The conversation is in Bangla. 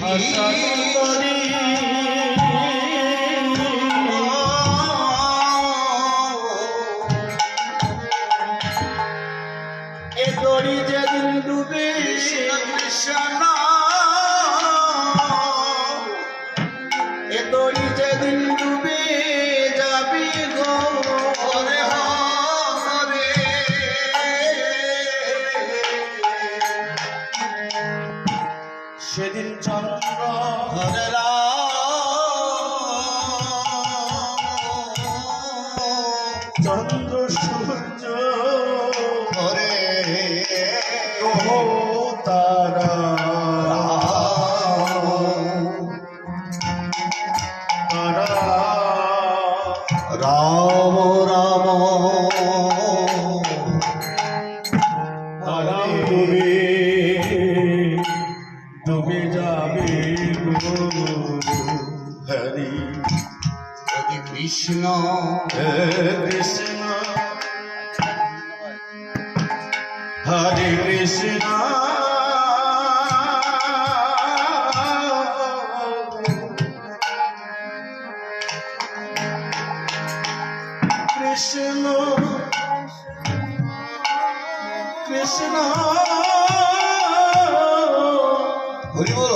এ দড়ি যেদিন ডুবে কৃষ্ণ এ দড়ি যেদিন ডুবে যাবি গো হরে হরে সেদিন চন্দ্র হরে চন্দ্র সূর্য হরে তারা রাম রাম ডুবে ডুবে যাবে হরি হরে কৃষ্ণ কৃষ্ণ হরে কৃষ্ণ কৃষ্ণ কৃষ্ণ হরি বল